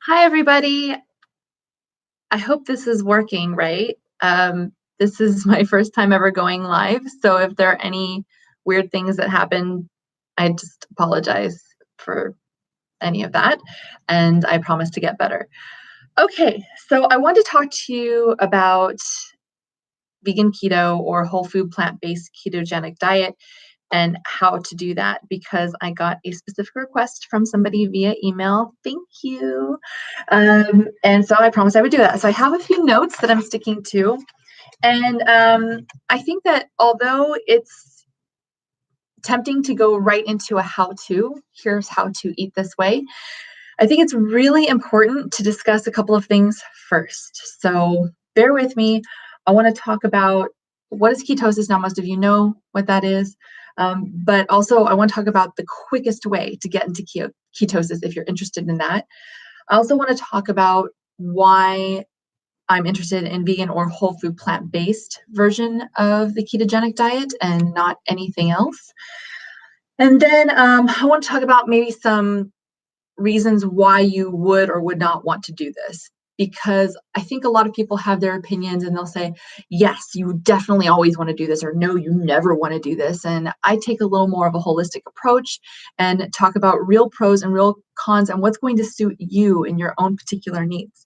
Hi, everybody. I hope this is working right. This is my first time ever going live, so if there are any weird things that happen, I just apologize for any of that, and I promise to get better. Okay, so I want to talk to you about vegan keto or whole food plant-based ketogenic diet and how to do that because I got a specific request from somebody via email. Thank you. And so I promised I would do that. So I have a few notes that I'm sticking to. And I think that although it's tempting to go right into a how-to, here's how to eat this way, I think it's really important to discuss a couple of things first. So bear with me. I want to talk about what is ketosis. Now, most of you know what that is. But also, I want to talk about the quickest way to get into ketosis if you're interested in that. I also want to talk about why I'm interested in vegan or whole food plant-based version of the ketogenic diet and not anything else. And then I want to talk about maybe some reasons why you would or would not want to do this. Because I think a lot of people have their opinions and they'll say, yes, you definitely always want to do this, or no, you never want to do this. And I take a little more of a holistic approach and talk about real pros and real cons and what's going to suit you and your own particular needs.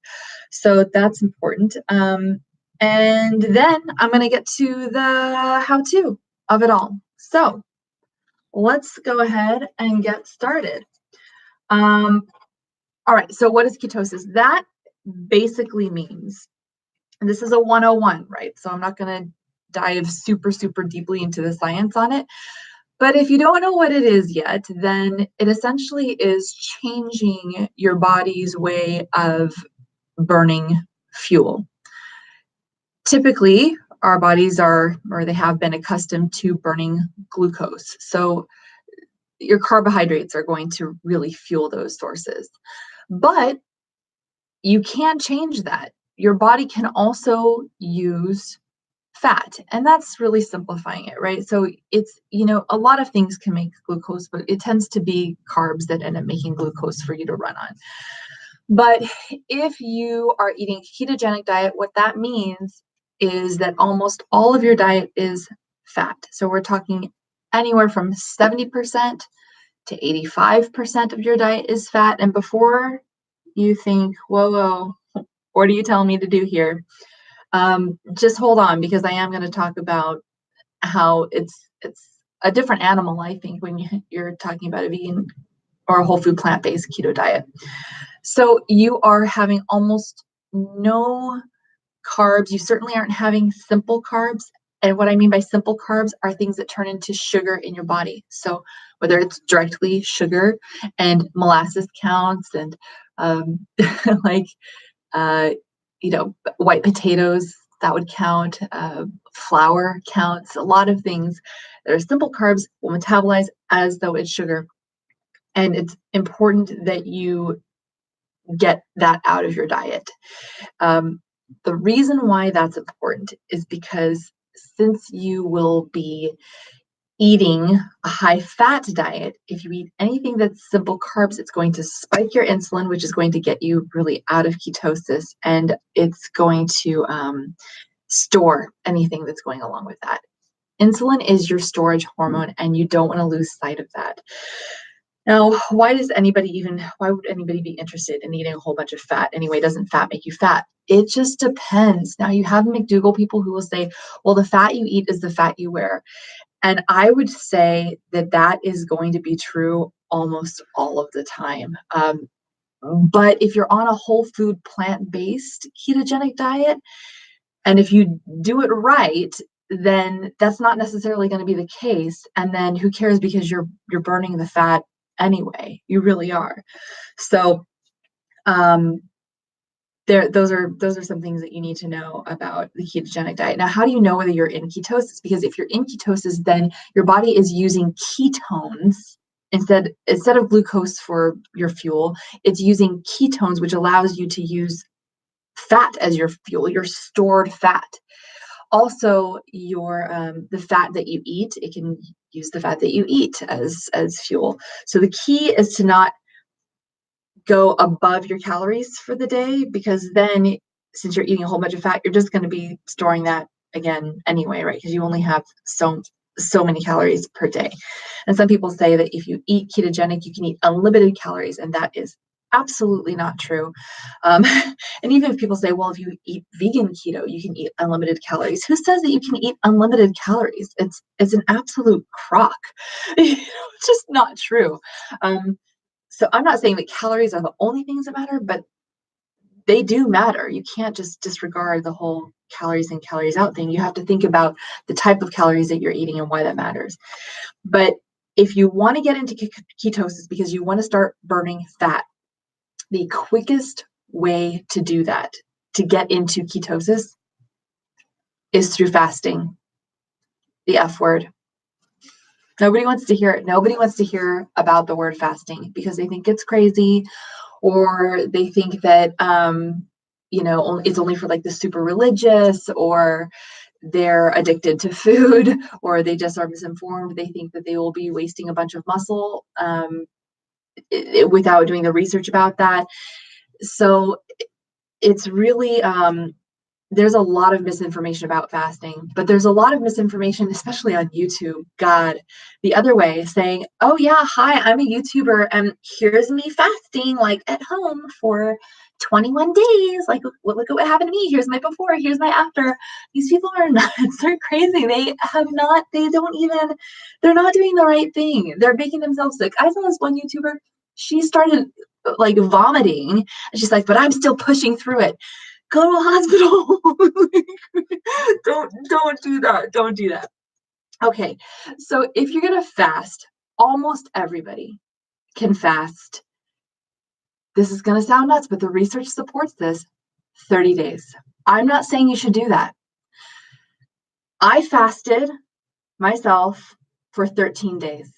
So that's important. And then I'm going to get to the how-to of it all. So let's go ahead and get started. All right, so what is ketosis? That basically means, and this is a 101, right? So I'm not going to dive super, super deeply into the science on it. But if you don't know what it is yet, then it essentially is changing your body's way of burning fuel. Typically, our bodies are, or they have been accustomed to burning glucose. So your carbohydrates are going to really fuel those sources. But you can change that. Your body can also use fat, and that's really simplifying it, right? So it's, a lot of things can make glucose, but it tends to be carbs that end up making glucose for you to run on. But if you are eating a ketogenic diet, what that means is that almost all of your diet is fat. So we're talking anywhere from 70% to 85% of your diet is fat. And before you think, whoa, what are you telling me to do here? Just hold on, because I am going to talk about how it's a different animal, I think, when you're talking about a vegan or a whole food plant-based keto diet. So you are having almost no carbs. You certainly aren't having simple carbs. And what I mean by simple carbs are things that turn into sugar in your body. So whether it's directly sugar and molasses counts and like, white potatoes, that would count, flour counts, a lot of things that are simple carbs will metabolize as though it's sugar. And it's important that you get that out of your diet. The reason why that's important is because since you will be eating a high fat diet, if you eat anything that's simple carbs, it's going to spike your insulin, which is going to get you really out of ketosis, and it's going to store anything that's going along with that. Insulin is your storage hormone, and you don't want to lose sight of that. Now, why would anybody be interested in eating a whole bunch of fat anyway? Doesn't fat make you fat? It just depends. Now, you have McDougall people who will say, well, the fat you eat is the fat you wear. And I would say that that is going to be true almost all of the time. But if you're on a whole food plant-based ketogenic diet, and if you do it right, then that's not necessarily going to be the case. And then who cares, because you're burning the fat anyway. You really are. So those are some things that you need to know about the ketogenic diet. Now, how do you know whether you're in ketosis? Because if you're in ketosis, then your body is using ketones instead of glucose for your fuel. It's using ketones, which allows you to use fat as your fuel, your stored fat. Also, the fat that you eat, it can use the fat that you eat as fuel. So the key is to not go above your calories for the day, because then since you're eating a whole bunch of fat, you're just going to be storing that again anyway, right? Because you only have so many calories per day. And some people say that if you eat ketogenic, you can eat unlimited calories, and that is absolutely not true. And even if people say, well, if you eat vegan keto, you can eat unlimited calories. Who says that you can eat unlimited calories? It's an absolute crock. It's just not true. So I'm not saying that calories are the only things that matter, but they do matter. You can't just disregard the whole calories in, calories out thing. You have to think about the type of calories that you're eating and why that matters. But if you want to get into ketosis because you want to start burning fat, the quickest way to do that, to get into ketosis, is through fasting. The F word. Nobody wants to hear it. Nobody wants to hear about the word fasting because they think it's crazy, or they think that, it's only for like the super religious, or they're addicted to food, or they just are misinformed. They think that they will be wasting a bunch of muscle without doing the research about that. So it's really, there's a lot of misinformation about fasting, but there's a lot of misinformation, especially on YouTube, God, the other way, saying, oh yeah, hi, I'm a YouTuber and here's me fasting like at home for 21 days. Like, look at what happened to me. Here's my before, here's my after. These people are nuts. They're crazy. They're not doing the right thing. They're making themselves sick. I saw this one YouTuber, she started like vomiting and she's like, but I'm still pushing through it. Go to a hospital. Don't do that. Don't do that. Okay. So if you're going to fast, almost everybody can fast. This is going to sound nuts, but the research supports this. 30 days. I'm not saying you should do that. I fasted myself for 13 days.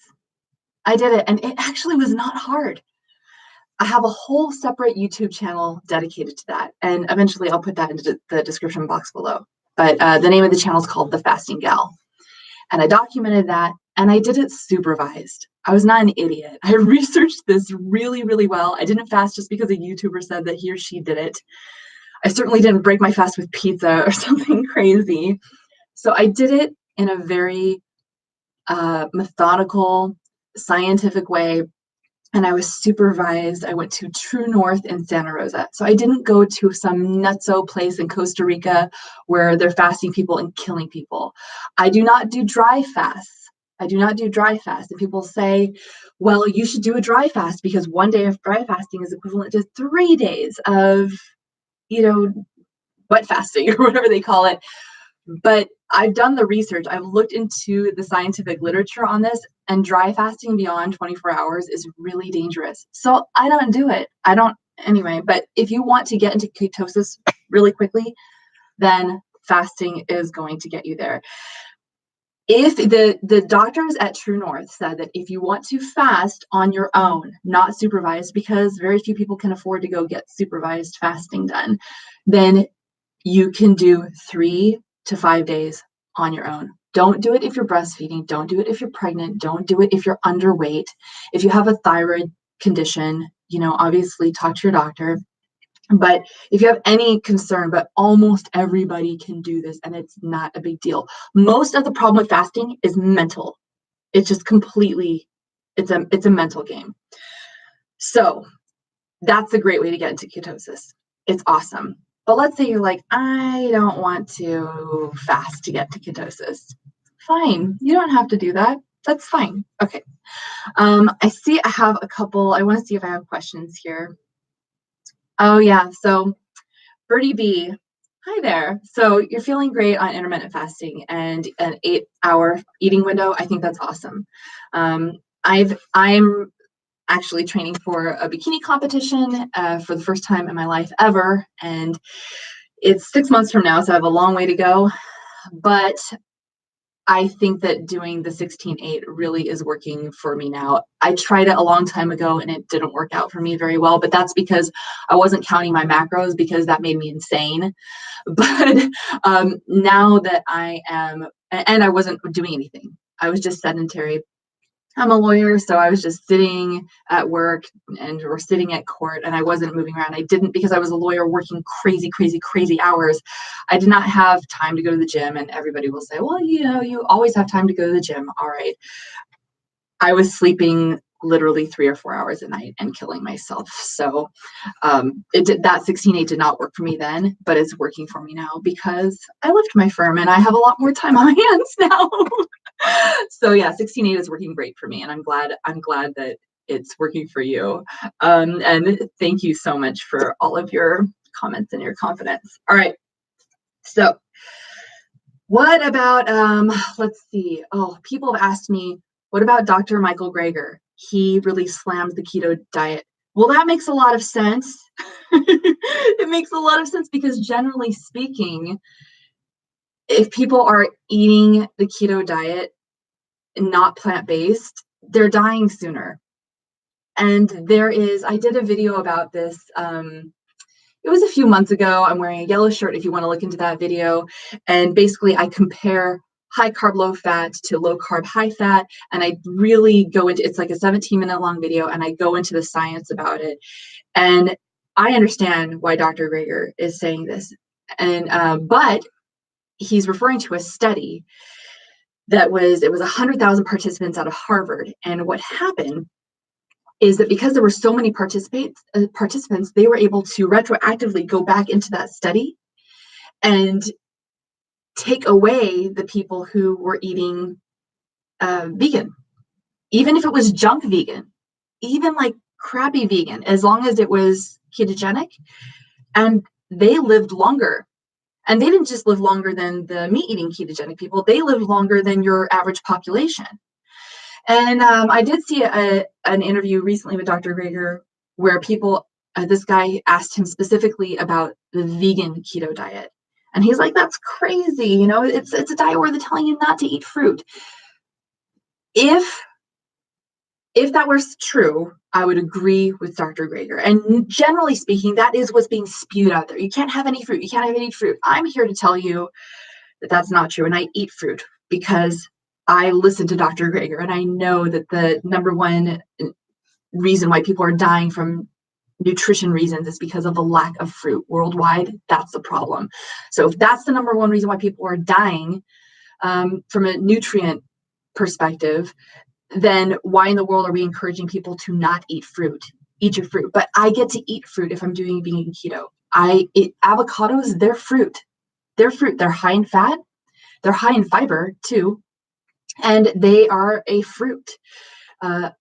I did it, and it actually was not hard. I have a whole separate YouTube channel dedicated to that. And eventually I'll put that into the description box below. But the name of the channel is called The Fasting Gal. And I documented that, and I did it supervised. I was not an idiot. I researched this really, really well. I didn't fast just because a YouTuber said that he or she did it. I certainly didn't break my fast with pizza or something crazy. So I did it in a very methodical, scientific way. And I was supervised. I went to True North in Santa Rosa. So I didn't go to some nutso place in Costa Rica where they're fasting people and killing people. I do not do dry fasts. And people say, well, you should do a dry fast because one day of dry fasting is equivalent to 3 days of, wet fasting or whatever they call it. But I've done the research. I've looked into the scientific literature on this, and dry fasting beyond 24 hours is really dangerous. So I don't do it. Anyway, but if you want to get into ketosis really quickly, then fasting is going to get you there. If the doctors at True North said that if you want to fast on your own, not supervised, because very few people can afford to go get supervised fasting done, then you can do 3 to 5 days on your own. Don't do it if you're breastfeeding. Don't do it if you're pregnant. Don't do it if you're underweight. If you have a thyroid condition, obviously talk to your doctor. But if you have any concern, but almost everybody can do this, and it's not a big deal. Most of the problem with fasting is mental. It's just completely, it's a mental game. So that's a great way to get into ketosis. It's awesome. But let's say you're like, I don't want to fast to get to ketosis. Fine. You don't have to do that. That's fine. Okay. I see I have a couple. I want to see if I have questions here. Oh, yeah. So Birdie B, hi there. So you're feeling great on intermittent fasting and an 8-hour eating window. I think that's awesome. I'm actually training for a bikini competition for the first time in my life ever. And it's 6 months from now, so I have a long way to go. But I think that doing the 16-8 really is working for me now. I tried it a long time ago and it didn't work out for me very well, but that's because I wasn't counting my macros because that made me insane. But now that I am, and I wasn't doing anything, I was just sedentary. I'm a lawyer, so I was just sitting at work and we're sitting at court, and I wasn't moving around. I didn't, because I was a lawyer working crazy, crazy, crazy hours. I did not have time to go to the gym. And everybody will say, well, you always have time to go to the gym. All right. I was sleeping literally 3 or 4 hours a night and killing myself. So that 16-8 did not work for me then, but it's working for me now because I left my firm and I have a lot more time on my hands now. So yeah, 16-8 is working great for me, and I'm glad that it's working for you. And thank you so much for all of your comments and your confidence. All right. So what about, let's see. Oh, people have asked me, what about Dr. Michael Greger? He really slammed the keto diet. Well, that makes a lot of sense. It makes a lot of sense because generally speaking, if people are eating the keto diet and not plant-based, they're dying sooner. And I did a video about this. It was a few months ago. I'm wearing a yellow shirt if you want to look into that video. And basically I compare high carb, low fat to low carb, high fat. And I really go into, it's like a 17-minute long video, and I go into the science about it. And I understand why Dr. Greger is saying this. And, but he's referring to a study it was 100,000 participants out of Harvard. And what happened is that because there were so many participants, they were able to retroactively go back into that study and take away the people who were eating vegan, even if it was junk vegan, even like crappy vegan, as long as it was ketogenic, and they lived longer. And they didn't just live longer than the meat-eating ketogenic people, they lived longer than your average population. And I did see an interview recently with Dr. Greger where this guy asked him specifically about the vegan keto diet. And he's like, that's crazy. It's a diet where they're telling you not to eat fruit. If that was true, I would agree with Dr. Greger. And generally speaking, that is what's being spewed out there. You can't have any fruit. You can't have any fruit. I'm here to tell you that that's not true. And I eat fruit because I listen to Dr. Greger, and I know that the number one reason why people are dying from nutrition reasons is because of the lack of fruit worldwide. That's the problem. So if that's the number one reason why people are dying from a nutrient perspective, then why in the world are we encouraging people to not eat fruit? Eat your fruit. But I get to eat fruit if I'm doing vegan keto. Avocados, they're fruit. They're fruit. They're high in fat. They're high in fiber too. And they are a fruit.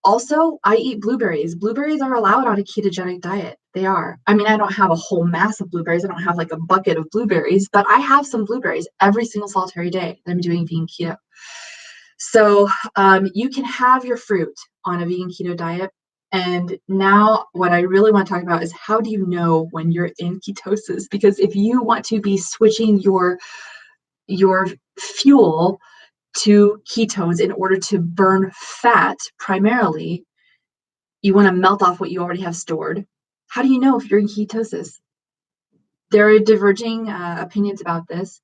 Also, I eat blueberries. Blueberries are allowed on a ketogenic diet. They are. I mean, I don't have a whole mass of blueberries. I don't have like a bucket of blueberries, but I have some blueberries every single solitary day that I'm doing vegan keto. So you can have your fruit on a vegan keto diet. And now what I really want to talk about is, how do you know when you're in ketosis? Because if you want to be switching your fuel to ketones in order to burn fat primarily, you want to melt off what you already have stored. How do you know if you're in ketosis? There are diverging opinions about this.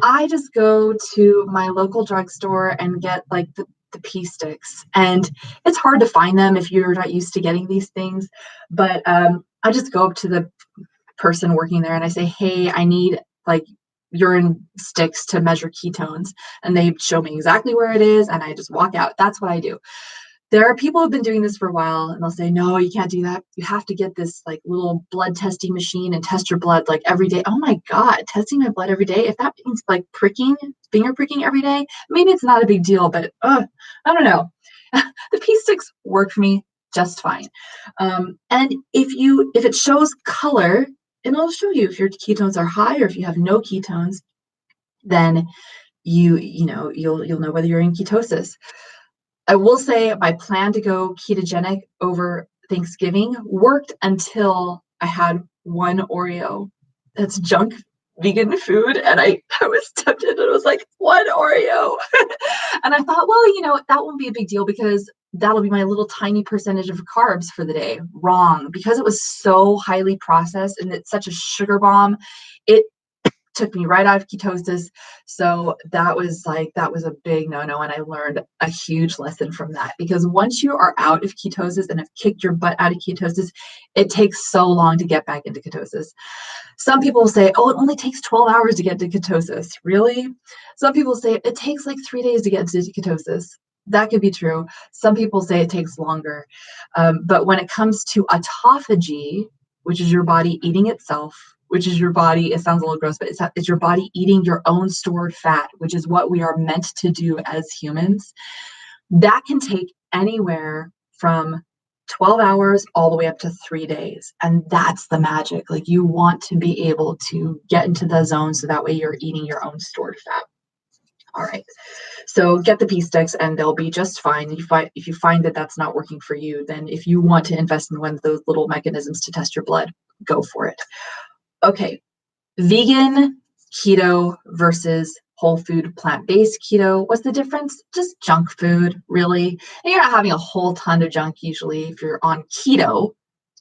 I just go to my local drugstore and get like the pea sticks, and it's hard to find them if you're not used to getting these things. But I just go up to the person working there and I say, hey, I need like urine sticks to measure ketones, and they show me exactly where it is, and I just walk out. That's what I do. There are people who've been doing this for a while, and they'll say, no, you can't do that. You have to get this like little blood testing machine and test your blood like every day. Oh my God, testing my blood every day. If that means like finger pricking every day, maybe it's not a big deal, but I don't know. The pea sticks work for me just fine. And if it shows color, it'll show you if your ketones are high or if you have no ketones, then you'll know whether you're in ketosis. I will say my plan to go ketogenic over Thanksgiving worked until I had one Oreo. That's junk vegan food. And I was tempted, and it was like, one Oreo. And I thought, well, that won't be a big deal because that'll be my little tiny percentage of carbs for the day. Wrong. Because it was so highly processed and it's such a sugar bomb, it took me right out of ketosis. So that was a big no-no. And I learned a huge lesson from that, because once you are out of ketosis and have kicked your butt out of ketosis, it takes so long to get back into ketosis. Some people say, oh, it only takes 12 hours to get to ketosis. Really? Some people say it takes like 3 days to get into ketosis. That could be true. Some people say it takes longer. But when it comes to autophagy, which is your body eating itself, which is your body, it sounds a little gross, but it's your body eating your own stored fat, which is what we are meant to do as humans. That can take anywhere from 12 hours all the way up to 3 days. And that's the magic. Like, you want to be able to get into the zone so that way you're eating your own stored fat. All right. So get the pea sticks and they'll be just fine. If you find that that's not working for you, then if you want to invest in one of those little mechanisms to test your blood, go for it. Okay. Vegan keto versus whole food plant-based keto. What's the difference? Just junk food, really. And you're not having a whole ton of junk usually if you're on keto,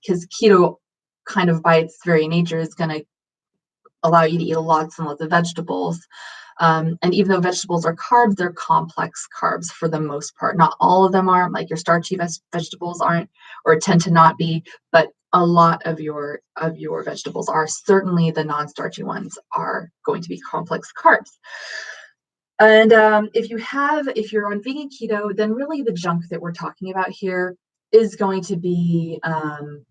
because keto kind of by its very nature is going to allow you to eat lots and lots of vegetables. And even though vegetables are carbs, they're complex carbs for the most part. Not all of them are, like your starchy vegetables aren't, or tend to not be, but a lot of your vegetables are. Certainly the non-starchy ones are going to be complex carbs. And if you're on vegan keto, then really the junk that we're talking about here is going to be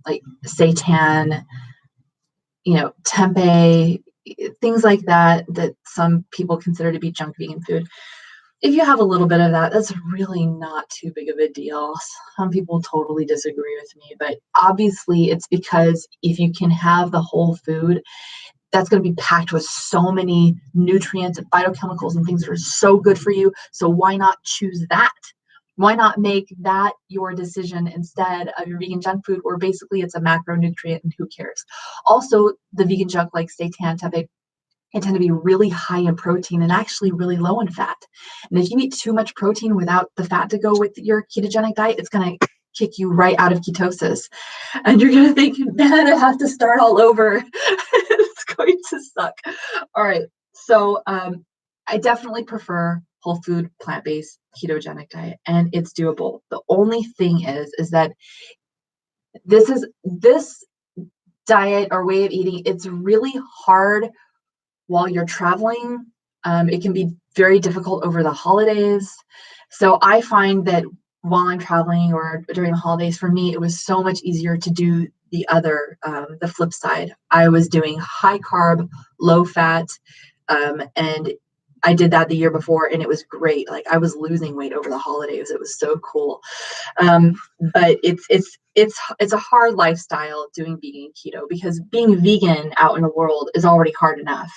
like seitan, tempeh, things like that some people consider to be junk vegan food. If you have a little bit of that, that's really not too big of a deal. Some people totally disagree with me, but obviously it's because if you can have the whole food, that's going to be packed with so many nutrients and phytochemicals and things that are so good for you. So why not choose that? Why not make that your decision instead of your vegan junk food, where basically it's a macronutrient and who cares? Also, the vegan junk like seitan, tempeh, they tend to be really high in protein and actually really low in fat. And if you eat too much protein without the fat to go with your ketogenic diet, it's going to kick you right out of ketosis. And you're going to think, man, I have to start all over. It's going to suck. All right. So I definitely prefer whole food, plant-based, ketogenic diet, and it's doable. The only thing is that this diet or way of eating, it's really hard while you're traveling. It can be very difficult over the holidays. So I find that while I'm traveling or during the holidays, for me, it was so much easier to do the flip side. I was doing high carb, low fat, and I did that the year before, and it was great. Like, I was losing weight over the holidays. It was so cool. But it's a hard lifestyle doing vegan keto, because being vegan out in the world is already hard enough.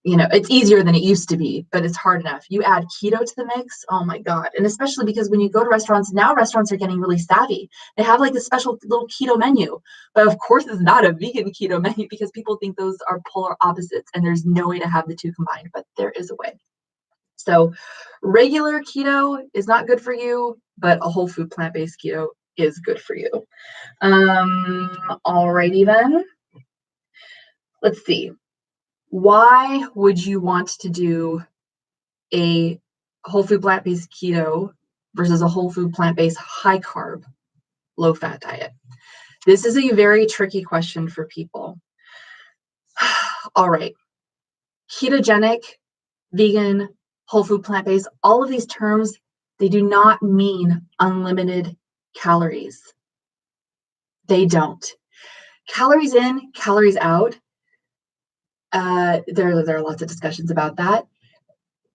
It's easier than it used to be, but it's hard enough. You add keto to the mix, oh my God. And especially because when you go to restaurants, now restaurants are getting really savvy. They have like this special little keto menu, but of course it's not a vegan keto menu, because people think those are polar opposites and there's no way to have the two combined, but there is a way. So regular keto is not good for you, but a whole food plant-based keto is good for you. Alrighty then. Let's see. Why would you want to do a whole food plant-based keto versus a whole food plant-based high carb, low fat diet? This is a very tricky question for people. All right. Ketogenic, vegan, whole food plant-based, all of these terms, they do not mean unlimited calories. They don't. Calories in, calories out. There are lots of discussions about that.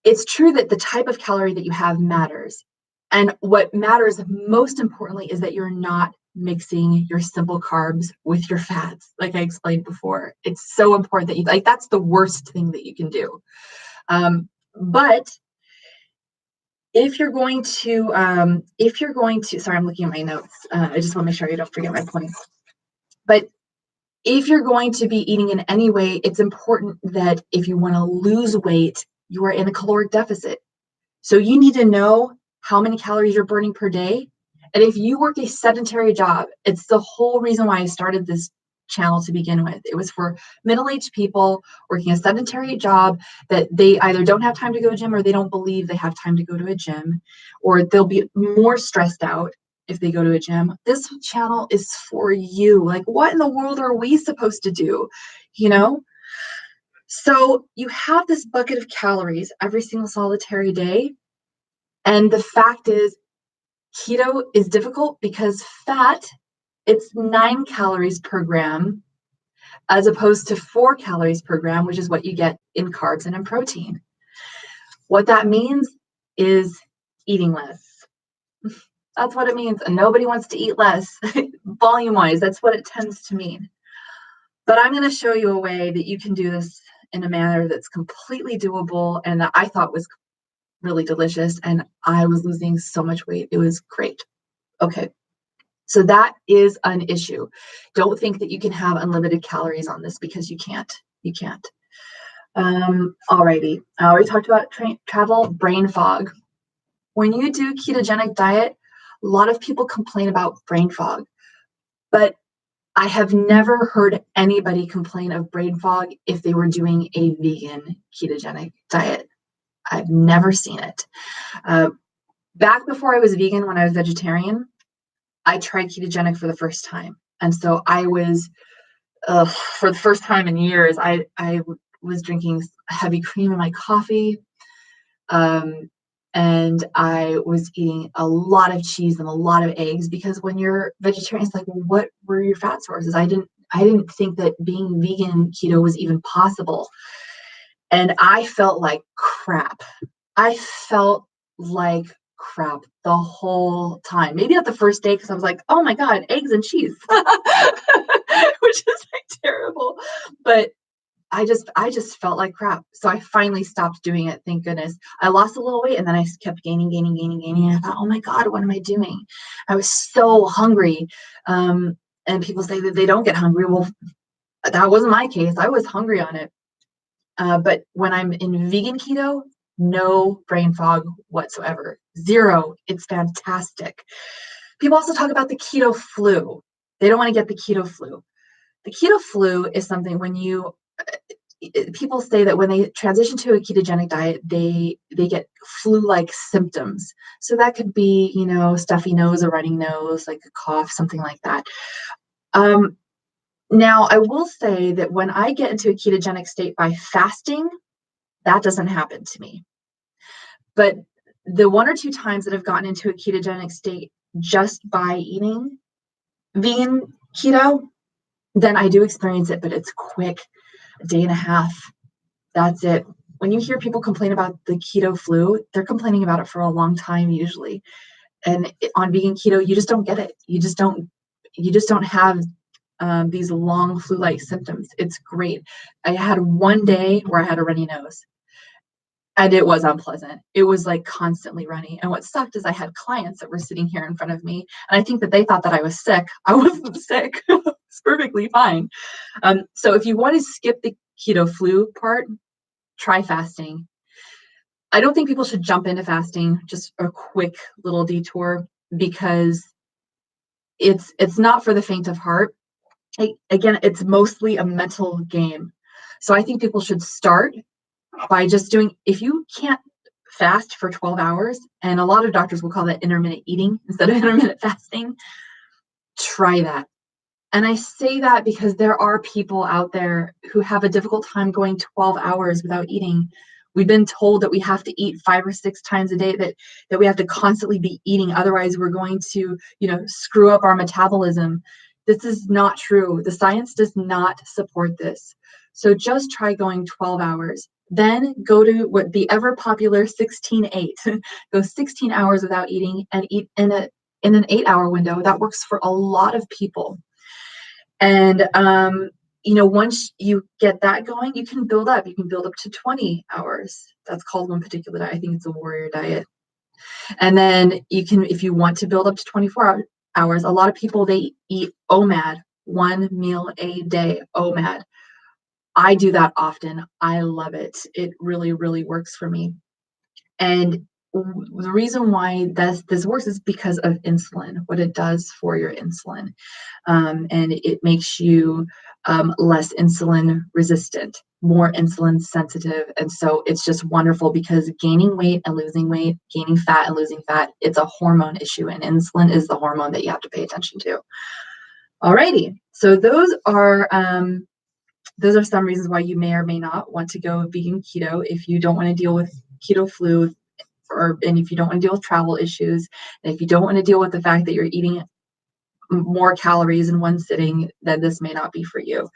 It's true that the type of calorie that you have matters. And what matters most importantly is that you're not mixing your simple carbs with your fats, like I explained before. It's so important that that's the worst thing that you can do. But if you're going to, sorry, I'm looking at my notes. I just want to make sure I don't forget my points. But if you're going to be eating in any way, it's important that if you want to lose weight, you are in a caloric deficit. So you need to know how many calories you're burning per day. And if you work a sedentary job, it's the whole reason why I started this channel to begin with. It was for middle-aged people working a sedentary job that they either don't have time to go to a gym or they don't believe they have time to go to a gym, or they'll be more stressed out if they go to a gym. This channel is for you. Like, what in the world are we supposed to do? You know? So you have this bucket of calories every single solitary day. And the fact is, keto is difficult because fat, it's 9 calories per gram, as opposed to 4 calories per gram, which is what you get in carbs and in protein. What that means is eating less. That's what it means. And nobody wants to eat less. Volume-wise, that's what it tends to mean. But I'm going to show you a way that you can do this in a manner that's completely doable and that I thought was really delicious. And I was losing so much weight. It was great. Okay. So that is an issue. Don't think that you can have unlimited calories on this, because you can't. You can't. Alrighty. I already talked about travel brain fog. When you do ketogenic diet, a lot of people complain about brain fog, but I have never heard anybody complain of brain fog if they were doing a vegan ketogenic diet. I've never seen it. Back before I was vegan, when I was vegetarian, I tried ketogenic for the first time. And so I was, for the first time in years, I was drinking heavy cream in my coffee. And I was eating a lot of cheese and a lot of eggs, because when you're vegetarian, it's like, well, what were your fat sources? I didn't think that being vegan keto was even possible. And I felt like crap. I felt like crap the whole time. Maybe not the first day, because I was like, oh my God, eggs and cheese, which is like terrible. But I just felt like crap. So I finally stopped doing it. Thank goodness. I lost a little weight, and then I kept gaining. And I thought, oh my God, what am I doing? I was so hungry. And people say that they don't get hungry. Well, that wasn't my case. I was hungry on it. But when I'm in vegan keto, no brain fog whatsoever. Zero. It's fantastic. People also talk about the keto flu. They don't want to get the keto flu. The keto flu is something when people say that when they transition to a ketogenic diet, they get flu-like symptoms. So that could be, stuffy nose, a running nose, like a cough, something like that. Now, I will say that when I get into a ketogenic state by fasting, that doesn't happen to me. But the 1 or 2 times that I've gotten into a ketogenic state just by eating vegan keto, then I do experience it, but it's quick, a day and a half. That's it. When you hear people complain about the keto flu, they're complaining about it for a long time usually. And on vegan keto, you just don't get it. You just don't have these long flu-like symptoms. It's great. I had one day where I had a runny nose, and it was unpleasant. It was like constantly runny. And what sucked is I had clients that were sitting here in front of me, and I think that they thought that I was sick. I wasn't sick. It's perfectly fine. So if you want to skip the keto flu part, try fasting. I don't think people should jump into fasting, just a quick little detour, because it's not for the faint of heart. Again, it's mostly a mental game. So I think people should start by just doing, if you can't fast for 12 hours, and a lot of doctors will call that intermittent eating instead of intermittent fasting, try that. And I say that because there are people out there who have a difficult time going 12 hours without eating. We've been told that we have to eat 5 or 6 times a day, that we have to constantly be eating. Otherwise, we're going to, screw up our metabolism. This is not true. The science does not support this. So just try going 12 hours. Then go to what the ever popular 16-8. Go 16 hours without eating and eat in an 8-hour window. That works for a lot of people. And, once you get that going, you can build up. You can build up to 20 hours. That's called one particular diet. I think it's a warrior diet. And then you can, if you want to build up to 24 hours, a lot of people, they eat OMAD, 1 meal a day, OMAD. I do that often. I love it. It really, really works for me. And the reason why this works is because of insulin, what it does for your insulin. And it makes you less insulin resistant, more insulin sensitive. And so it's just wonderful because gaining weight and losing weight, gaining fat and losing fat, it's a hormone issue, and insulin is the hormone that you have to pay attention to. Alrighty, so those are some reasons why you may or may not want to go vegan keto if you don't want to deal with keto flu, and if you don't want to deal with travel issues, and if you don't want to deal with the fact that you're eating more calories in one sitting, then this may not be for you.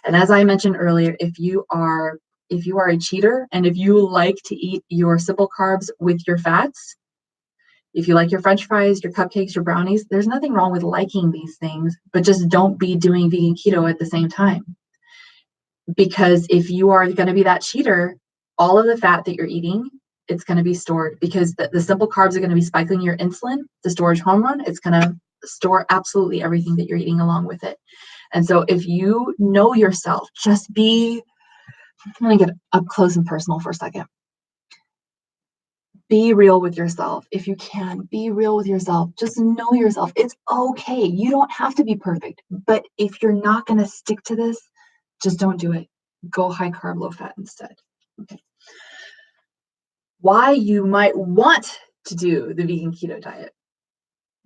And as I mentioned earlier, if you are a cheater and if you like to eat your simple carbs with your fats, if you like your French fries, your cupcakes, your brownies, there's nothing wrong with liking these things, but just don't be doing vegan keto at the same time. Because if you are going to be that cheater, all of the fat that you're eating, it's going to be stored, because the simple carbs are going to be spiking your insulin, the storage hormone. It's going to store absolutely everything that you're eating along with it. And so if you know yourself, I'm going to get up close and personal for a second. Be real with yourself. If you can, be real with yourself. Just know yourself. It's okay. You don't have to be perfect. But if you're not going to stick to this, just don't do it. Go high carb, low fat instead. Okay. Why you might want to do the vegan keto diet.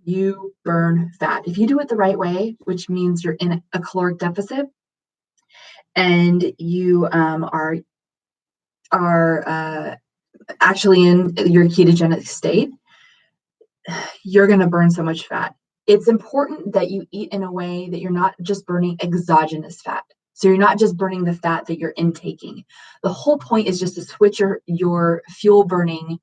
You burn fat. If you do it the right way, which means you're in a caloric deficit and you are actually in your ketogenic state, you're going to burn so much fat. It's important that you eat in a way that you're not just burning exogenous fat. So you're not just burning the fat that you're intaking. The whole point is just to switch your fuel burning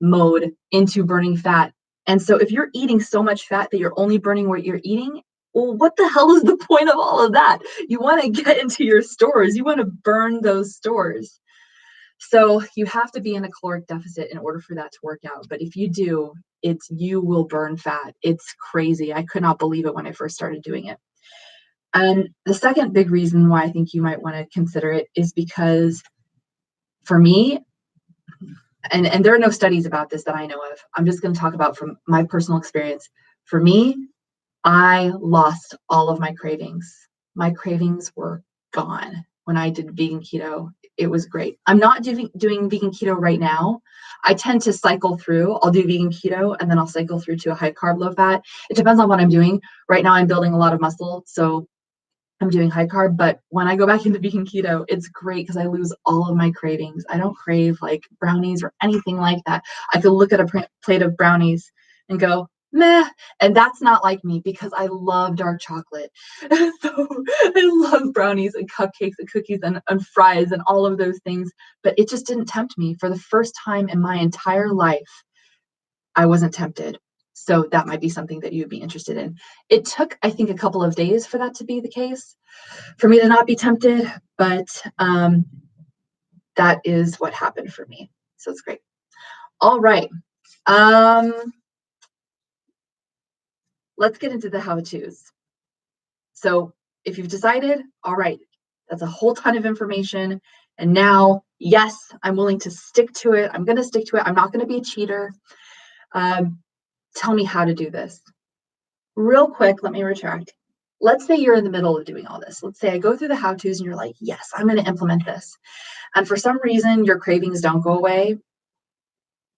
mode into burning fat. And so if you're eating so much fat that you're only burning what you're eating, well, what the hell is the point of all of that? You want to get into your stores. You want to burn those stores. So you have to be in a caloric deficit in order for that to work out. But if you do, you will burn fat. It's crazy. I could not believe it when I first started doing it. And the second big reason why I think you might want to consider it is because for me, and there are no studies about this that I know of, I'm just going to talk about from my personal experience. For me, I lost all of my cravings. My cravings were gone when I did vegan keto. It was great. I'm not doing vegan keto right now. I tend to cycle through. I'll do vegan keto and then I'll cycle through to a high carb, low fat. It depends on what I'm doing. Right now I'm building a lot of muscle, so I'm doing high carb, but when I go back into vegan keto, it's great because I lose all of my cravings. I don't crave like brownies or anything like that. I could look at a plate of brownies and go, meh. And that's not like me because I love dark chocolate. So I love brownies and cupcakes and cookies and fries and all of those things. But it just didn't tempt me. For the first time in my entire life, I wasn't tempted. So that might be something that you'd be interested in. It took, I think, a couple of days for that to be the case, for me to not be tempted, but that is what happened for me. So it's great. All right. Let's get into the how-tos. So if you've decided, all right, that's a whole ton of information. And now, yes, I'm willing to stick to it. I'm going to stick to it. I'm not going to be a cheater. Tell me how to do this. Real quick, let me retract. Let's say you're in the middle of doing all this. Let's say I go through the how-tos and you're like, yes, I'm going to implement this. And for some reason, your cravings don't go away.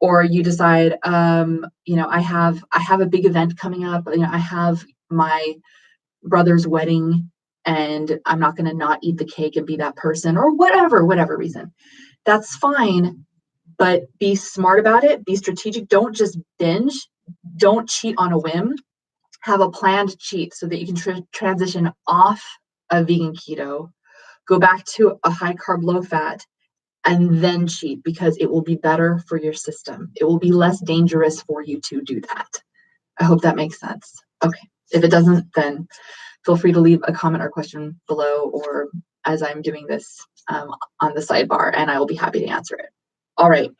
Or you decide, I have a big event coming up. I have my brother's wedding and I'm not going to not eat the cake and be that person, or whatever reason. That's fine. But be smart about it. Be strategic. Don't just binge. Don't cheat on a whim. Have a planned cheat so that you can transition off of vegan keto, go back to a high carb, low fat, and then cheat, because it will be better for your system. It will be less dangerous for you to do that. I hope that makes sense. Okay. If it doesn't, then feel free to leave a comment or question below, or as I'm doing this on the sidebar, and I will be happy to answer it. All right.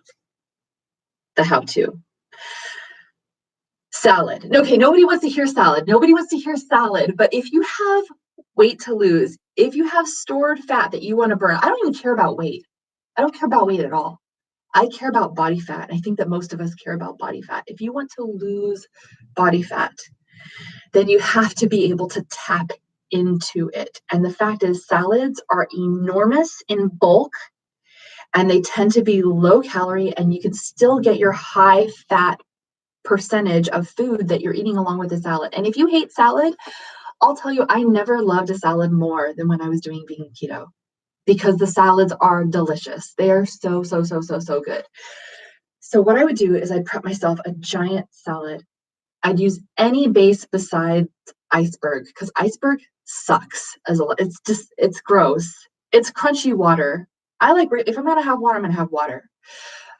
The how-to. Salad. Okay, nobody wants to hear salad. Nobody wants to hear salad. But if you have weight to lose, if you have stored fat that you want to burn, I don't even care about weight. I don't care about weight at all. I care about body fat. I think that most of us care about body fat. If you want to lose body fat, then you have to be able to tap into it. And the fact is, salads are enormous in bulk and they tend to be low calorie, and you can still get your high fat percentage of food that you're eating along with the salad. And if you hate salad, I'll tell you, I never loved a salad more than when I was doing vegan keto, because the salads are delicious. They are so, so, so, so, so good. So what I would do is I'd prep myself a giant salad. I'd use any base besides iceberg, because iceberg sucks as a, it's gross. It's crunchy water. I like, if I'm gonna have water, I'm gonna have water.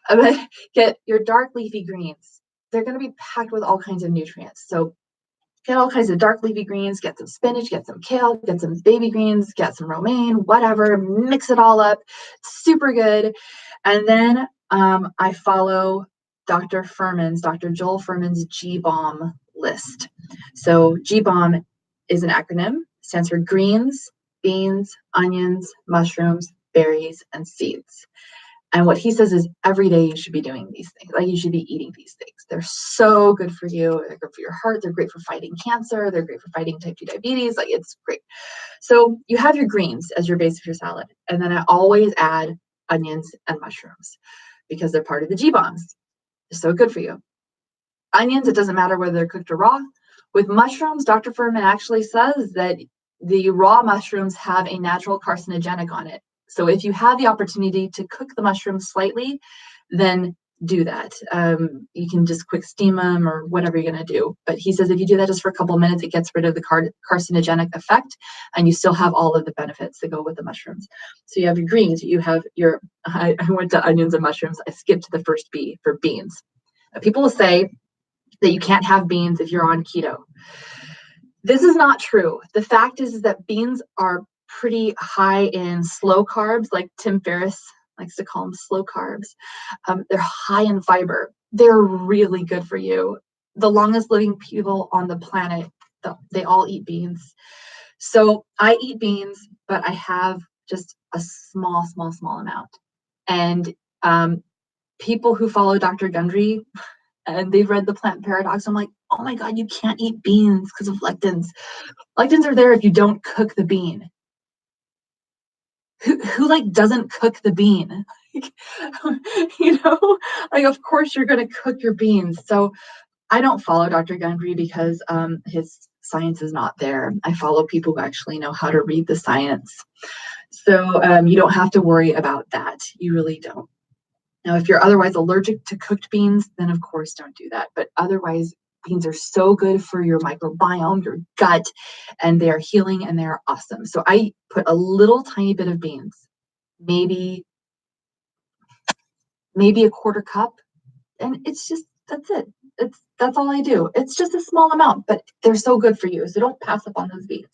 I'm gonna get your dark leafy greens. They're gonna be packed with all kinds of nutrients. So get all kinds of dark leafy greens, get some spinach, get some kale, get some baby greens, get some romaine, whatever, mix it all up. Super good. And then I follow Dr. Joel Furman's G-BOMB list. So G-BOMB is an acronym, stands for greens, beans, onions, mushrooms, berries, and seeds. And what he says is every day you should be doing these things. Like, you should be eating these things. They're so good for you. They're good for your heart. They're great for fighting cancer. They're great for fighting type 2 diabetes. Like, it's great. So you have your greens as your base of your salad. And then I always add onions and mushrooms because they're part of the G-BOMBs. They're so good for you. Onions, it doesn't matter whether they're cooked or raw. With mushrooms, Dr. Furman actually says that the raw mushrooms have a natural carcinogenic on it. So if you have the opportunity to cook the mushrooms slightly, then do that. You can just quick steam them or whatever you're going to do. But he says if you do that just for a couple of minutes, it gets rid of the carcinogenic effect, and you still have all of the benefits that go with the mushrooms. So you have your greens, you have your, I went to onions and mushrooms. I skipped the first B for beans. People will say that you can't have beans if you're on keto. This is not true. The fact is that beans are pretty high in slow carbs, like Tim Ferriss likes to call them slow carbs. They're high in fiber. They're really good for you. The longest living people on the planet, they all eat beans. So I eat beans, but I have just a small amount. And people who follow Dr. Gundry, and they've read The Plant Paradox, I'm like, oh my God, you can't eat beans because of lectins. Lectins are there if you don't cook the bean. Who like doesn't cook the bean? You know, like, of course you're going to cook your beans. So I don't follow Dr. Gundry because his science is not there. I follow people who actually know how to read the science. So you don't have to worry about that. You really don't. Now, if you're otherwise allergic to cooked beans, then of course don't do that. But otherwise, beans are so good for your microbiome, your gut, and they're healing and they're awesome. So I put a little tiny bit of beans, maybe a quarter cup, and it's just, that's it. That's all I do. It's just a small amount, but they're so good for you. So don't pass up on those beans.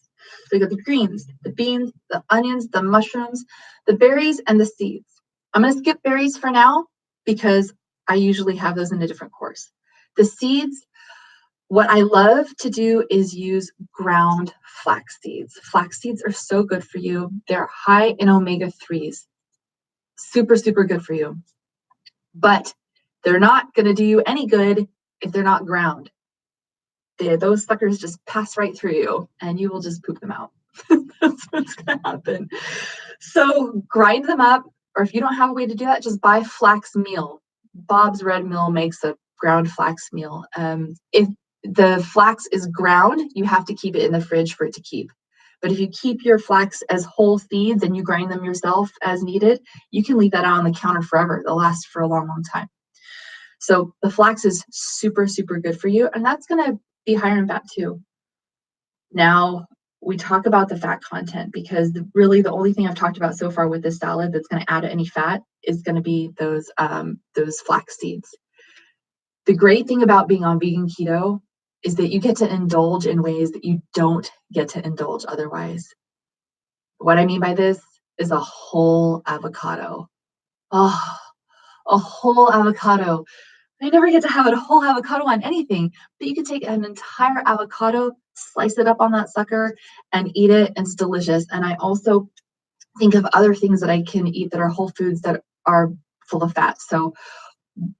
So you got the greens, the beans, the onions, the mushrooms, the berries, and the seeds. I'm going to skip berries for now because I usually have those in a different course. The seeds, what I love to do is use ground flax seeds. Flax seeds are so good for you. They're high in omega-3s. Super, super good for you. But they're not going to do you any good if they're not ground. Those suckers just pass right through you and you will just poop them out. That's what's going to happen. So grind them up, or if you don't have a way to do that, just buy flax meal. Bob's Red Mill makes a ground flax meal. If the flax is ground, you have to keep it in the fridge for it to keep. But if you keep your flax as whole seeds and you grind them yourself as needed, you can leave that out on the counter forever. They'll last for a long, long time. So the flax is super, super good for you. And that's going to be higher in fat too. Now, we talk about the fat content because really the only thing I've talked about so far with this salad that's going to add any fat is going to be those flax seeds. The great thing about being on vegan keto is that you get to indulge in ways that you don't get to indulge otherwise. What I mean by this is a whole avocado. Oh, a whole avocado. I never get to have a whole avocado on anything, but you can take an entire avocado, slice it up on that sucker, and eat it, and it's delicious. And I also think of other things that I can eat that are whole foods that are full of fat. So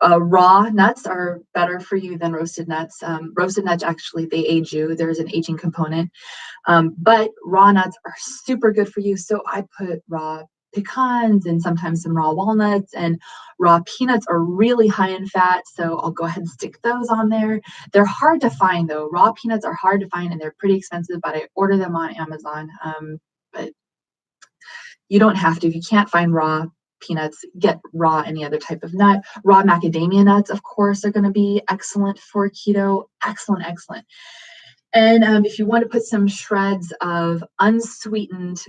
raw nuts are better for you than roasted nuts. Roasted nuts, actually, they age you. There's an aging component. But raw nuts are super good for you. So I put raw pecans and sometimes some raw walnuts, and raw peanuts are really high in fat. So I'll go ahead and stick those on there. They're hard to find though. Raw peanuts are hard to find and they're pretty expensive, but I order them on Amazon. But you don't have to. If you can't find raw peanuts, get raw any other type of nut. Raw macadamia nuts, of course, are going to be excellent for keto. Excellent, excellent. And if you want to put some shreds of unsweetened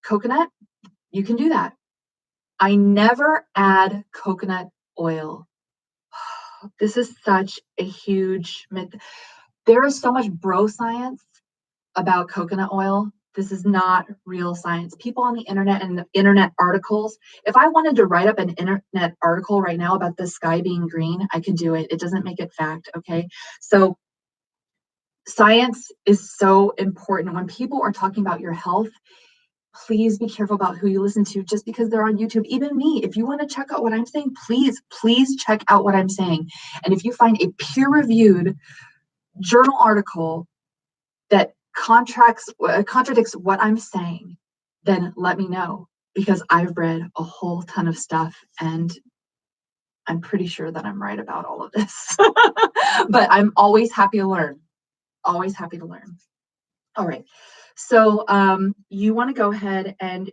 coconut, you can do that. I never add coconut oil. This is such a huge myth. There is so much bro science about coconut oil. This is not real science. People on the internet and the internet articles, if I wanted to write up an internet article right now about the sky being green, I could do it. It doesn't make it fact, okay? So science is so important. When people are talking about your health, please be careful about who you listen to just because they're on YouTube. Even me, if you want to check out what I'm saying, please check out what I'm saying. And if you find a peer-reviewed journal article that contradicts what I'm saying, then let me know, because I've read a whole ton of stuff and I'm pretty sure that I'm right about all of this. But I'm always happy to learn. Always happy to learn. All right. So you want to go ahead and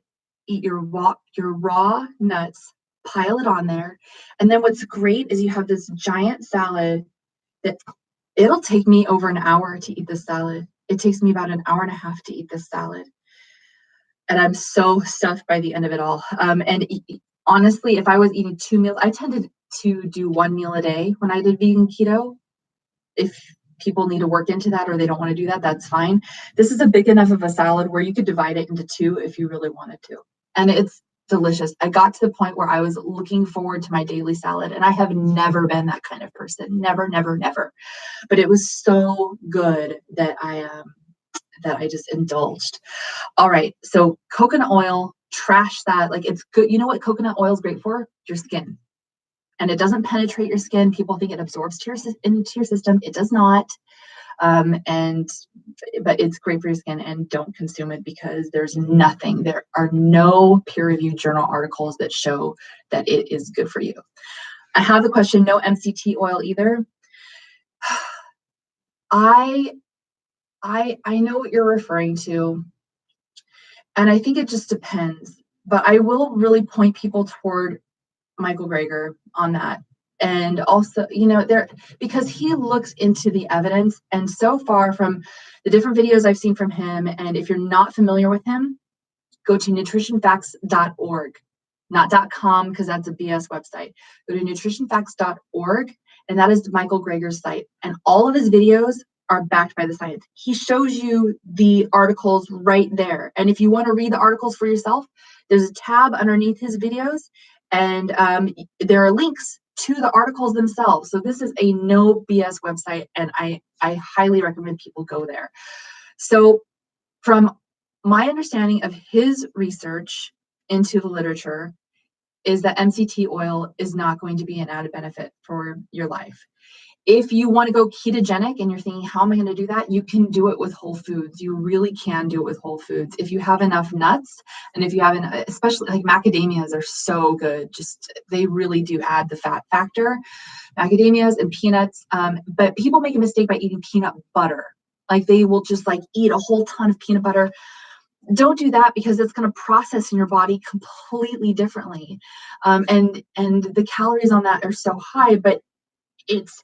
eat your raw nuts, pile it on there. And then what's great is you have this giant salad that it'll take me over an hour to eat this salad. It takes me about an hour and a half to eat this salad. And I'm so stuffed by the end of it all. Honestly, if I was eating 2 meals, I tended to do 1 meal a day when I did vegan keto. If people need to work into that or they don't want to do that, that's fine. This is a big enough of a salad where you could divide it into 2 if you really wanted to. And it's delicious. I got to the point where I was looking forward to my daily salad, and I have never been that kind of person. Never, never, never. But it was so good that I just indulged. All right. So coconut oil, trash that. Like, it's good. You know what coconut oil is great for? Your skin. And it doesn't penetrate your skin. People think it absorbs into your system. It does not. But it's great for your skin, and don't consume it because there are no peer-reviewed journal articles that show that it is good for you. I have the question, no MCT oil either. I know what you're referring to, and I think it just depends, but I will really point people toward Michael Greger on that. And also, because he looks into the evidence, and so far from the different videos I've seen from him, and if you're not familiar with him, go to nutritionfacts.org, not .com, because that's a BS website. Go to nutritionfacts.org, and that is Michael Greger's site. And all of his videos are backed by the science. He shows you the articles right there. And if you want to read the articles for yourself, there's a tab underneath his videos, and there are links to the articles themselves. So this is a no BS website, and I highly recommend people go there. So from my understanding of his research into the literature is that MCT oil is not going to be an added benefit for your life. If you want to go ketogenic and you're thinking, how am I going to do that? You can do it with whole foods. You really can do it with whole foods. If you have enough nuts, and if you have, especially like macadamias are so good. They really do add the fat factor. Macadamias and peanuts. But people make a mistake by eating peanut butter. Like they will just eat a whole ton of peanut butter. Don't do that, because it's going to process in your body completely differently. And the calories on that are so high, but it's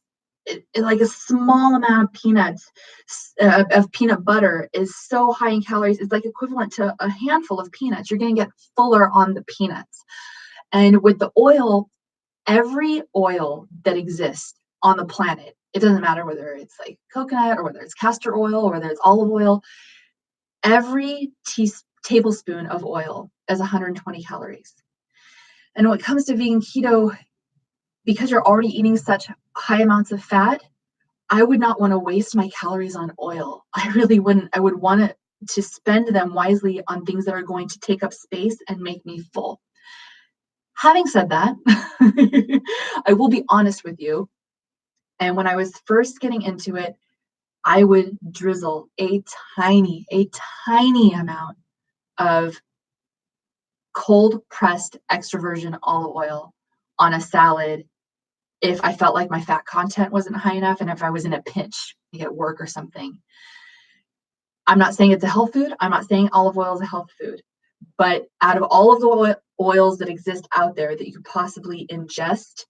like a small amount of peanuts, of peanut butter is so high in calories. It's like equivalent to a handful of peanuts. You're going to get fuller on the peanuts. And with the oil, every oil that exists on the planet, it doesn't matter whether it's like coconut or whether it's castor oil or whether it's olive oil, every tablespoon of oil is 120 calories. And when it comes to vegan keto, because you're already eating such high amounts of fat, I would not want to waste my calories on oil. I really wouldn't. I would want to spend them wisely on things that are going to take up space and make me full. Having said that, I will be honest with you. And when I was first getting into it, I would drizzle a tiny amount of cold pressed extra virgin olive oil on a salad if I felt like my fat content wasn't high enough and if I was in a pinch like at work or something. I'm not saying it's a health food. I'm not saying olive oil is a health food. But out of all of the oils that exist out there that you could possibly ingest,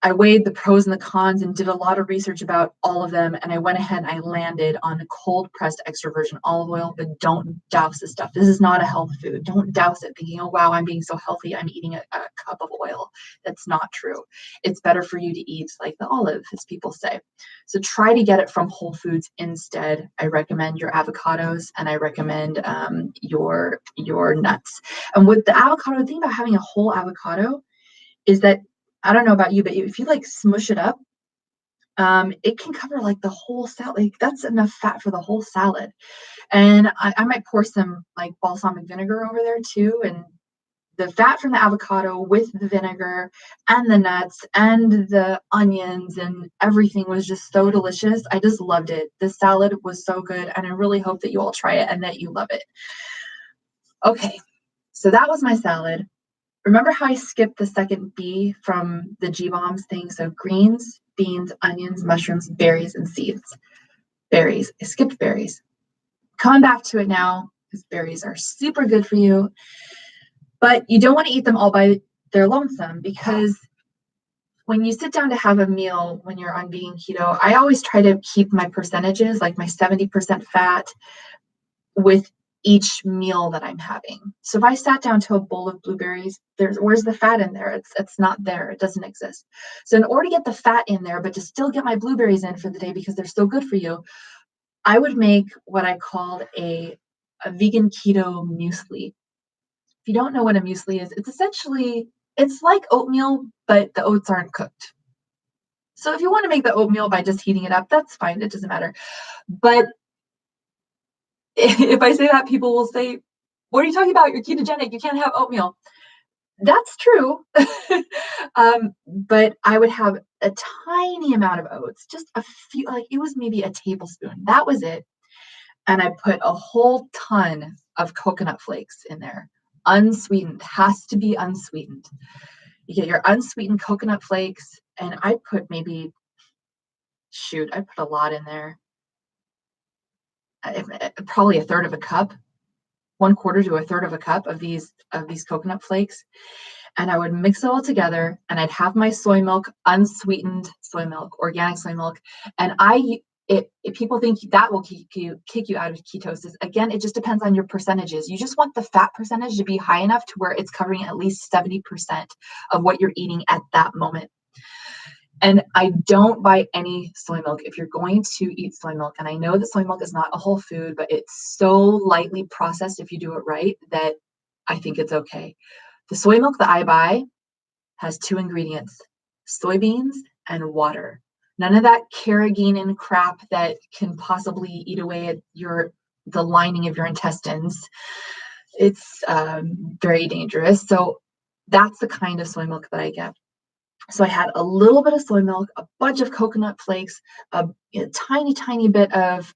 I weighed the pros and the cons and did a lot of research about all of them. And I went ahead and I landed on cold pressed extra virgin olive oil, but don't douse this stuff. This is not a health food. Don't douse it thinking, oh, wow, I'm being so healthy. I'm eating a cup of oil. That's not true. It's better for you to eat like the olive, as people say. So try to get it from whole foods instead. I recommend your avocados and I recommend your nuts. And with the avocado, the thing about having a whole avocado is that, I don't know about you, but if you like smush it up, it can cover like the whole salad. Like that's enough fat for the whole salad. And I might pour some like balsamic vinegar over there too. And the fat from the avocado with the vinegar and the nuts and the onions and everything was just so delicious. I just loved it. The salad was so good. And I really hope that you all try it and that you love it. Okay, so that was my salad. Remember how I skipped the second B from the G-bombs thing? So greens, beans, onions, mushrooms, berries, and seeds. Berries. I skipped berries. Coming back to it now, because berries are super good for you. But you don't want to eat them all by their lonesome, because when you sit down to have a meal when you're on vegan keto, I always try to keep my percentages, like my 70% fat, with each meal that I'm having. So if I sat down to a bowl of blueberries, where's the fat in there? It's not there. It doesn't exist. So in order to get the fat in there, but to still get my blueberries in for the day because they're so good for you, I would make what I called a vegan keto muesli. If you don't know what a muesli is, it's like oatmeal, but the oats aren't cooked. So if you want to make the oatmeal by just heating it up, that's fine. It doesn't matter. But if I say that, people will say, what are you talking about? You're ketogenic. You can't have oatmeal. That's true. But I would have a tiny amount of oats, just a few, like it was maybe a tablespoon. That was it. And I put a whole ton of coconut flakes in there. Unsweetened, has to be unsweetened. You get your unsweetened coconut flakes, and I put I put a lot in there. Probably a third of a cup, 1/4 to a third of a cup of these coconut flakes. And I would mix it all together, and I'd have my soy milk, unsweetened soy milk, organic soy milk. And if people think that will kick you out of ketosis, again, it just depends on your percentages. You just want the fat percentage to be high enough to where it's covering at least 70% of what you're eating at that moment. And I don't buy any soy milk if you're going to eat soy milk. And I know that soy milk is not a whole food, but it's so lightly processed if you do it right that I think it's okay. The soy milk that I buy has 2 ingredients, soybeans and water. None of that carrageenan crap that can possibly eat away at the lining of your intestines. It's very dangerous. So that's the kind of soy milk that I get. So I had a little bit of soy milk, a bunch of coconut flakes, a tiny, tiny bit of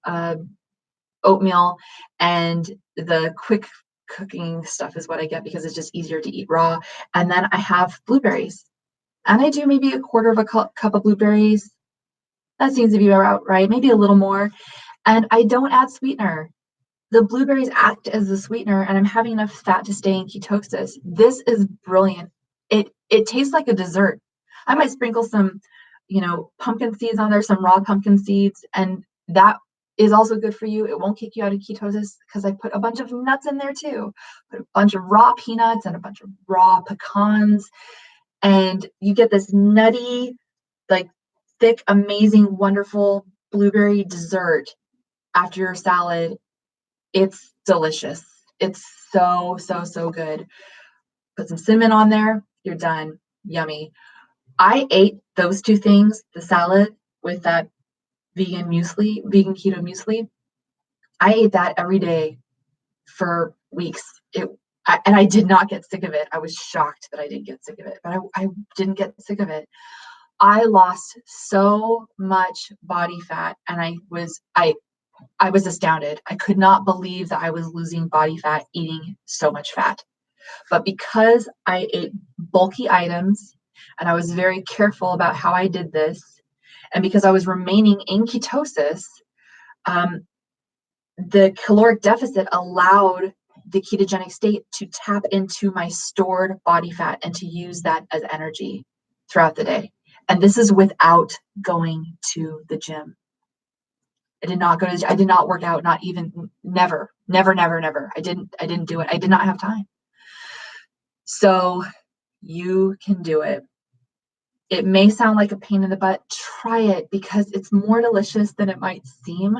oatmeal, and the quick cooking stuff is what I get because it's just easier to eat raw. And then I have blueberries. And I do maybe 1/4 of a cup of blueberries. That seems to be about right, maybe a little more. And I don't add sweetener. The blueberries act as the sweetener, and I'm having enough fat to stay in ketosis. This is brilliant. It tastes like a dessert. I might sprinkle some, pumpkin seeds on there, some raw pumpkin seeds, and that is also good for you. It won't kick you out of ketosis because I put a bunch of nuts in there too. Put a bunch of raw peanuts and a bunch of raw pecans, and you get this nutty, like thick, amazing, wonderful blueberry dessert after your salad. It's delicious. It's so, so, so good. Put some cinnamon on there. You're done. Yummy. I ate those 2 things, the salad with that vegan keto muesli. I ate that every day for weeks. And I did not get sick of it. I was shocked that I didn't get sick of it, but I didn't get sick of it. I lost so much body fat, and I was astounded. I could not believe that I was losing body fat eating so much fat. But because I ate bulky items and I was very careful about how I did this, and because I was remaining in ketosis, the caloric deficit allowed the ketogenic state to tap into my stored body fat and to use that as energy throughout the day. And this is without going to the gym. I did not work out, not even, never. I didn't do it. I did not have time. So you can do it. It may sound like a pain in the butt. Try it because it's more delicious than it might seem.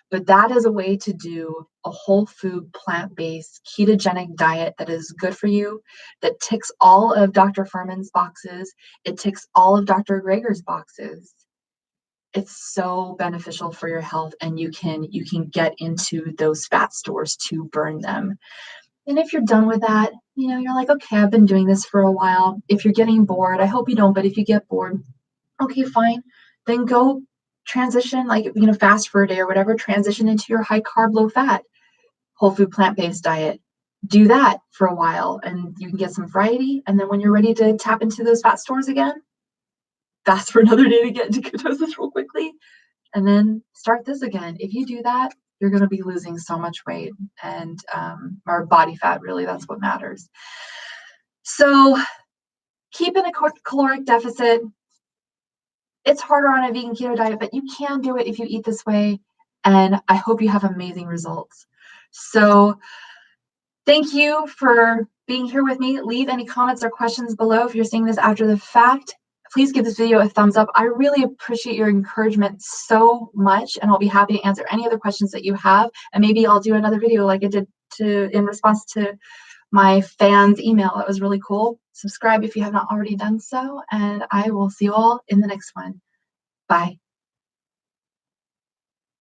But that is a way to do a whole food, plant-based, ketogenic diet that is good for you, that ticks all of Dr. Furman's boxes. It ticks all of Dr. Greger's boxes. It's so beneficial for your health, and you can get into those fat stores to burn them. And if you're done with that, you're like, okay, I've been doing this for a while. If you're getting bored, I hope you don't, but if you get bored, okay, fine. Then go transition, fast for a day or whatever, transition into your high carb, low fat, whole food, plant-based diet. Do that for a while and you can get some variety. And then when you're ready to tap into those fat stores again, fast for another day to get into ketosis real quickly, and then start this again. If you do that, you're going to be losing so much weight and or body fat, really, that's what matters. So keeping a caloric deficit, it's harder on a vegan keto diet, but you can do it if you eat this way. And I hope you have amazing results. So thank you for being here with me. Leave any comments or questions below if you're seeing this after the fact. Please give this video a thumbs up. I really appreciate your encouragement so much, and I'll be happy to answer any other questions that you have. And maybe I'll do another video like I did in response to my fans' email. That was really cool. Subscribe if you have not already done so, and I will see you all in the next one. Bye.